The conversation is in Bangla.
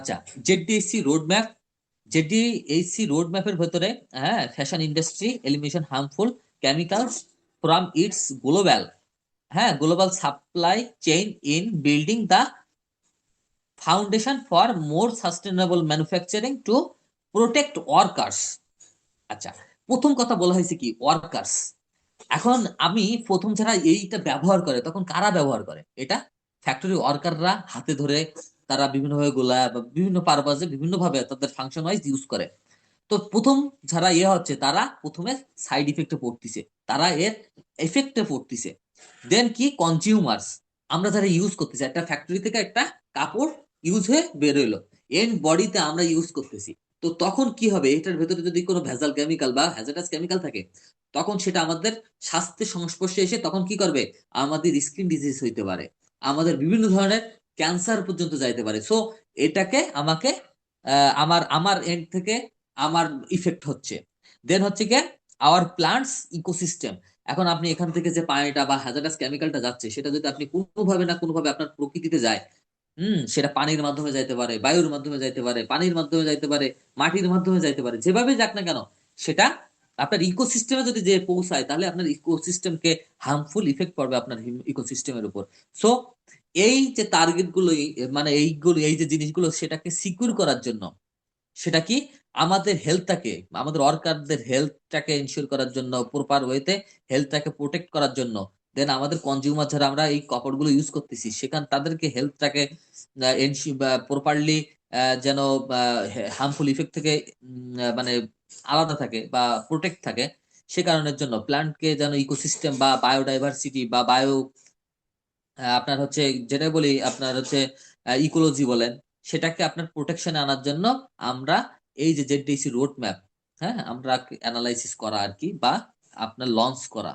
আচ্ছা, ZDHC road map. ZDHC road ম্যাপের ভেতরে, হ্যাঁ, fashion industry elimination harmful chemicals from its global, হ্যাঁ, global supply chain in building the foundation for more sustainable manufacturing to protect workers. আচ্ছা, প্রথম কথা বলা হয়েছে কি ওয়ার্কার্স। এখন আমি প্রথম যারা এইটা ব্যবহার করে তখন কারা ব্যবহার করে এটা? ফ্যাক্টরি ওয়ার্কাররা হাতে ধরে, তারা বিভিন্নভাবে গোলা বা বিভিন্ন পারপাজে বিভিন্ন ভাবে তাদের ফাংশন ওয়াইজ ইউজ করে। তো প্রথম যারা হচ্ছে তারা প্রথমে সাইড ইফেক্টে পড়তিছে, তারা এর এফেক্টে পড়তিছে। দেন কি কনজিউমার্স, আমরা যারা ইউজ করতেছি, একটা ফ্যাক্টরি থেকে একটা কাপড় ইউজ হয়ে বের হইলো, এন্ড বডিতে আমরা ইউজ করতেছি। তো তখন কি হবে, এটার ভেতরে যদি কোনো ভেজাল কেমিক্যাল বা হ্যাজার্ডাস কেমিক্যাল থাকে, তখন সেটা আমাদের স্বাস্থ্যের সংস্পর্শে এসে তখন কি করবে, আমাদের স্কিন ডিজিজ হইতে পারে, আমাদের বিভিন্ন ধরনের ক্যান্সার পর্যন্ত যাইতে পারে। সো এটাকে আমাকে আমার আমার এন্ড থেকে আমার ইফেক্ট হচ্ছে। দেন হচ্ছে কি আওয়ার প্লান্টস ইকোসিস্টেম। এখন আপনি এখান থেকে যে পানিটা বা হ্যাজার্ডাস কেমিক্যালটা যাচ্ছে, সেটা যদি আপনি কোনোভাবে না কোনোভাবে আপনার প্রকৃতিতে যায়, সেটা পানির মাধ্যমে যাইতে পারে, বায়ুর মাধ্যমে যাইতে পারে, পানির মাধ্যমে যাইতে পারে, মাটির মাধ্যমে যাইতে পারে, যেভাবে যাক না কেন, সেটা আপনার ইকোসিস্টেমে যদি যে পৌঁছায়, তাহলে আপনার ইকোসিস্টেমকে হার্মফুল ইফেক্ট পড়বে আপনার ইকোসিস্টেমের উপর। সো এই যে টার্গেট গুলো, মানে এইগুলো, এই যে জিনিসগুলো, সেটাকে সিকিউর করার জন্য, সেটা কি আমাদের হেলথটাকে, আমাদের ওয়ার্কারদের হেলথটাকে ইনশিওর করার জন্য, প্রপার ওয়েতে হেলথটাকে প্রোটেক্ট করার জন্য, দেন আমাদের কনজিউমার যারা আমরা এই কাপড়গুলো ইউজ করতেছি, সেখান তাদেরকে হেলথটাকে প্রপারলি যেন হার্মফুল ইফেক্ট থেকে মানে আলাদা থাকে বা প্রোটেক্ট থাকে, সে কারণের জন্য প্ল্যান্টকে যেন ইকোসিস্টেম বা বায়োডাইভার্সিটি বা বায়ো, আপনার হচ্ছে, যেটা বলি আপনার হচ্ছে ইকোলজি বলেন, সেটাকে আপনার প্রোটেকশনে আনার জন্য আমরা এই যে জেডিসি রোড ম্যাপ, হ্যাঁ, আমরা অ্যানালাইসিস করা আর কি, বা আপনার লঞ্চ করা।